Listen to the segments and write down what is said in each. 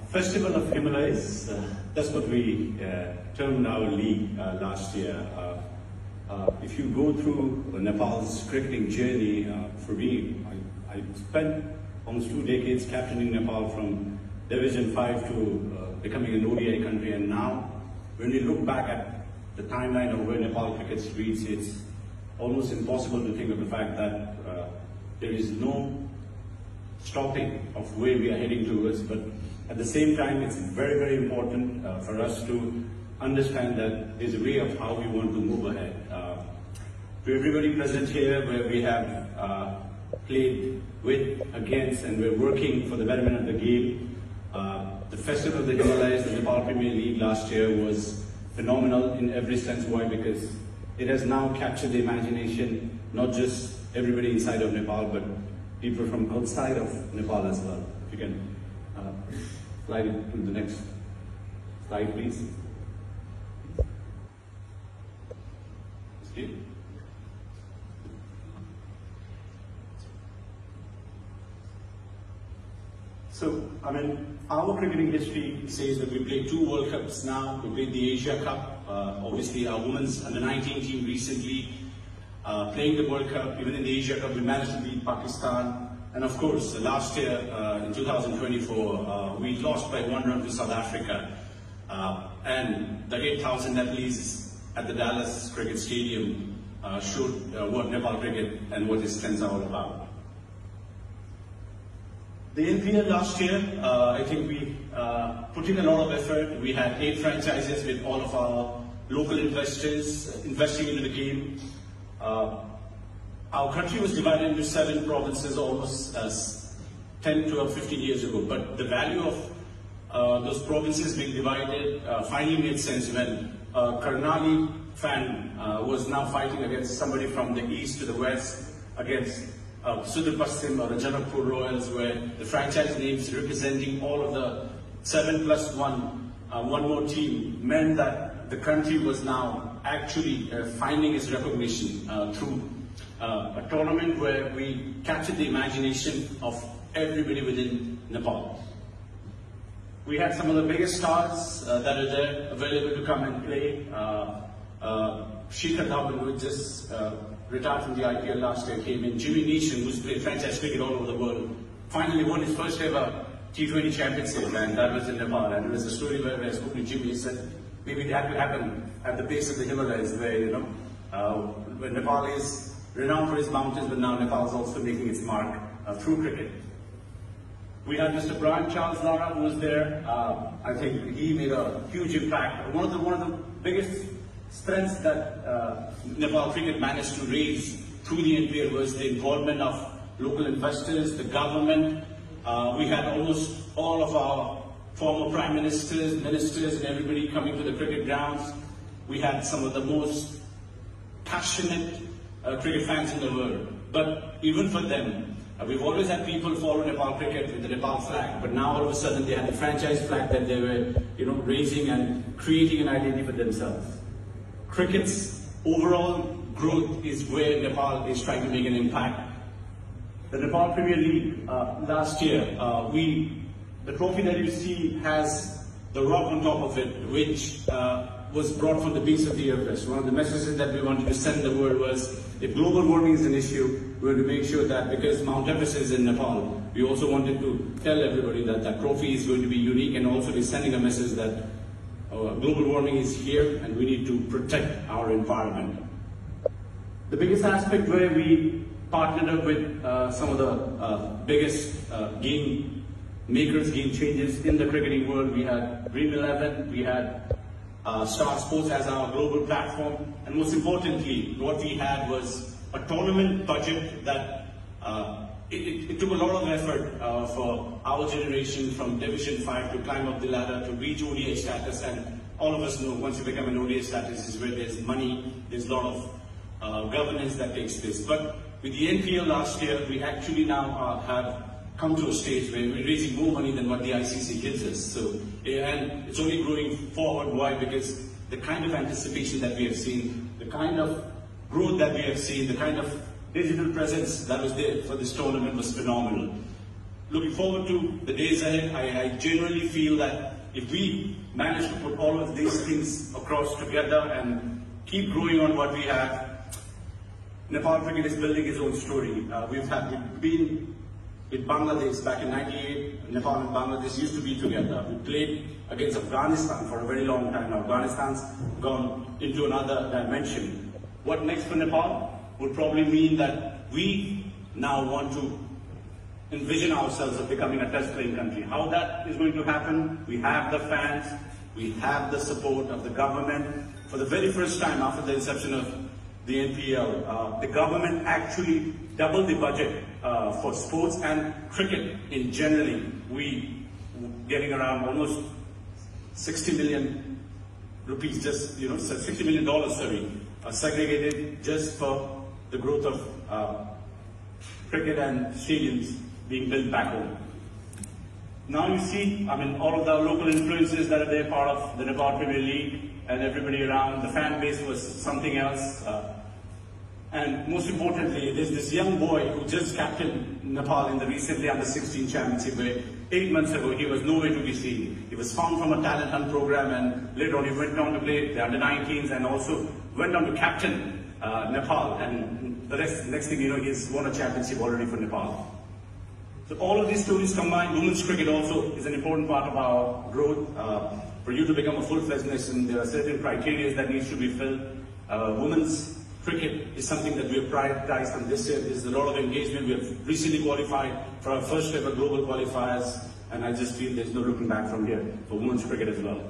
Festival of Himalayas, that's what we termed our league last year. If you go through Nepal's cricketing journey, for me, I spent almost 2 decades captaining Nepal from Division 5 to becoming an ODI country, and now when we look back at the timeline of where Nepal cricket's reached, it's almost impossible to think of the fact that there is no stopping of where we are heading towards, but at the same time it's very, very important for us to understand that there's a way of how we want to move ahead. To everybody present here, where we have played with, against, and we're working for the betterment of the game, the Festival of the Himalayas, the Nepal Premier League last year was phenomenal in every sense. Why? Because it has now captured the imagination, not just everybody inside of Nepal, but people from outside of Nepal as well. If you can slide it to the next slide, please. Okay. So, I mean, our cricketing history says that we played 2 World Cups now. We played the Asia Cup, obviously our women's under-19 team recently playing the World Cup. Even in the Asia Cup, we managed to beat Pakistan. And of course, last year, in 2024, we lost by 1 run to South Africa. And the 8,000 Nepalese at the Dallas Cricket Stadium showed what Nepal cricket and what its strengths are all about. The NPL last year, I think we put in a lot of effort. We had 8 franchises with all of our local investors investing into the game. Our country was divided into 7 provinces almost 10, 12, 15 years ago. But the value of those provinces being divided finally made sense when Karnali fan was now fighting against somebody from the east to the west, against Sudhir Paschim or the Janakpur Royals, where the franchise names representing all of the 7+1, one more team, meant that the country was now actually finding its recognition through a tournament where we captured the imagination of everybody within Nepal. We had some of the biggest stars that are there available to come and play. Shikhar Dhawan, who just retired from the IPL last year, came in. Jimmy Neesham, who's played franchise cricket all over the world, finally won his first ever T20 championship, and that was in Nepal. And it was a story where I spoke to Jimmy. He said maybe that will happen at the base of the Himalayas, where, you know, when Nepal is renowned for its mountains, but now Nepal is also making its mark through cricket. We had Mr. Brian Charles Lara, who was there. I think he made a huge impact. One of the biggest strengths that Nepal cricket managed to raise through the NPL was the involvement of local investors, the government. We had almost all of our former prime ministers, ministers, and everybody coming to the cricket grounds. We had some of the most passionate cricket fans in the world. But even for them, we've always had people follow Nepal cricket with the Nepal flag, but now all of a sudden they had the franchise flag that they were, you know, raising and creating an identity for themselves. Cricket's overall growth is where Nepal is trying to make an impact. The Nepal Premier League last year, the trophy that you see has the rock on top of it, which was brought from the base of the Everest. One of the messages that we wanted to send the world was, if global warming is an issue, we want to make sure that, because Mount Everest is in Nepal, we also wanted to tell everybody that that trophy is going to be unique, and also be sending a message that global warming is here and we need to protect our environment. The biggest aspect where we partnered up with some of the biggest game makers, game changers in the cricketing world. We had Dream 11, we had Star Sports as our global platform, and most importantly, what we had was a tournament budget that it took a lot of effort for our generation from Division 5 to climb up the ladder to reach ODI status. And all of us know once you become an ODI status is where there's money, there's a lot of governance that takes place. But with the NPL last year, we actually now have come to a stage where we're raising more money than what the ICC gives us. So, and it's only growing forward. Why? Because the kind of anticipation that we have seen, the kind of growth that we have seen, the kind of digital presence that was there for this tournament was phenomenal. looking forward to the days ahead. I genuinely feel that if we manage to put all of these things across together and keep growing on what we have, Nepal cricket is building its own story. We've been in Bangladesh back in '98. Nepal and Bangladesh used to be together. We played against Afghanistan for a very long time. Now Afghanistan's gone into another dimension. What next for Nepal would probably mean that we now want to envision ourselves of becoming a test playing country. How that is going to happen, we have the fans, we have the support of the government. For the very first time after the inception of the NPL, the government actually doubled the budget for sports and cricket in generally. We getting around almost 60 million rupees, just, $60 million, sorry, segregated just for the growth of cricket and stadiums being built back home. Now you see, all of the local influences that are there, part of the Nepal Premier League and everybody around. The fan base was something else. And most importantly, there's this young boy who just captained Nepal in the recently under-16 championship, where 8 months ago he was nowhere to be seen. He was found from a talent hunt program, and later on he went on to play the under-19s and also went on to captain Nepal. And the next thing you know, he's won a championship already for Nepal. So all of these stories combined. Women's cricket also is an important part of our growth. For you to become a full-fledged nation, there are certain criteria that needs to be filled. Women's cricket is something that we have prioritized, and this year there's a lot of engagement. We have recently qualified for our first ever global qualifiers, and I just feel there's no looking back from here for women's cricket as well.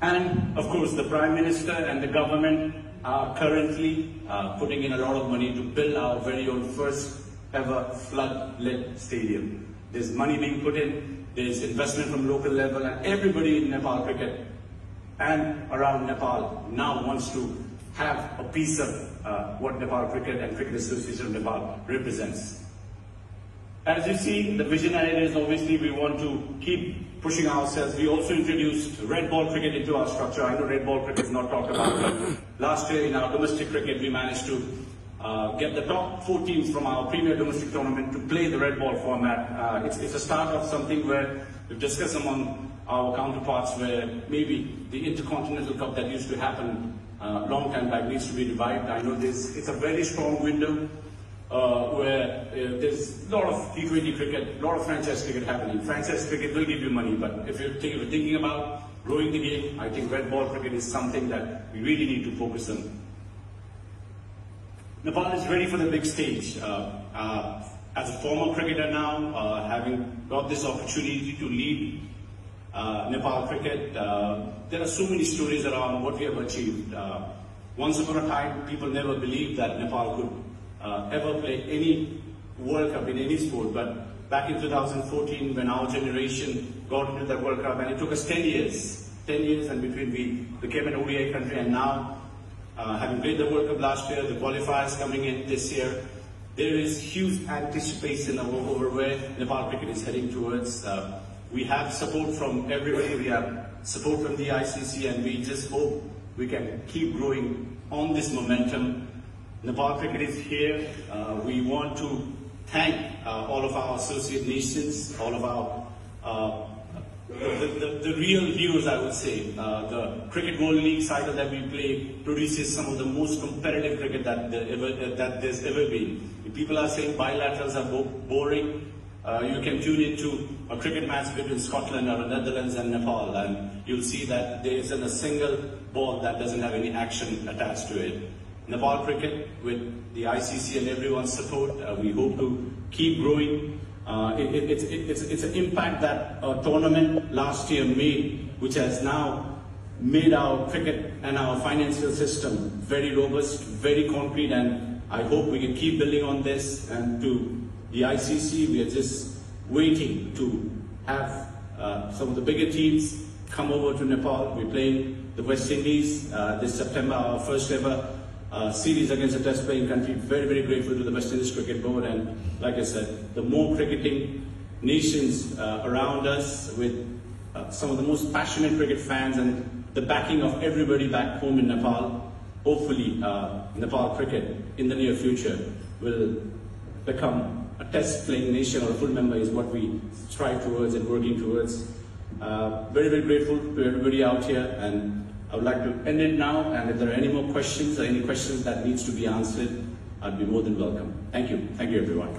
And of course, the Prime Minister and the government are currently putting in a lot of money to build our very own first ever flood-lit stadium. There's money being put in, there's investment from local level, and everybody in Nepal cricket and around Nepal now wants to have a piece of what Nepal Cricket and Cricket Association of Nepal represents. As you see, the vision ahead is obviously we want to keep pushing ourselves. We also introduced red ball cricket into our structure. I know red ball cricket is not talked about, but last year in our domestic cricket we managed to get the top 4 teams from our premier domestic tournament to play the red ball format. It's a start of something where we've discussed among our counterparts where maybe the Intercontinental Cup that used to happen long time back needs to be revived. I know it's a very strong window where there's a lot of T20 cricket, a lot of franchise cricket happening. Franchise cricket will give you money, but if you're thinking about growing the game, I think red ball cricket is something that we really need to focus on. Nepal is ready for the big stage. As a former cricketer now, having got this opportunity to lead Nepal cricket, there are so many stories around what we have achieved. Once upon a time, people never believed that Nepal could ever play any World Cup in any sport, but back in 2014, when our generation got into the World Cup, and it took us 10 years, and between we became an ODI country, and now having played the World Cup last year, the qualifiers coming in this year, there is huge anticipation over where Nepal cricket is heading towards. We have support from everybody, we have support from the ICC, and we just hope we can keep growing on this momentum. Nepal cricket is here. We want to thank all of our associate nations, all of our the real heroes, I would say. The Cricket World League cycle that we play produces some of the most competitive cricket that there's ever been. If people are saying bilaterals are boring, you can tune into a cricket match between Scotland or the Netherlands and Nepal, and you'll see that there isn't a single ball that doesn't have any action attached to it. Nepal cricket, with the ICC and everyone's support, we hope to keep growing. It's an impact that a tournament last year made, which has now made our cricket and our financial system very robust, very concrete, and I hope we can keep building on this. And to the ICC, we are just waiting to have some of the bigger teams come over to Nepal. We're playing the West Indies this September, our first ever series against a test playing country. Very, very grateful to the West Indies Cricket Board, and like I said, the more cricketing nations around us with some of the most passionate cricket fans and the backing of everybody back home in Nepal, hopefully Nepal cricket in the near future will become a test playing nation or a full member is what we strive towards and working towards. Very, very grateful to everybody out here, and I would like to end it now, and if there are any more questions or any questions that needs to be answered, I'd be more than welcome. Thank you. Thank you, everyone.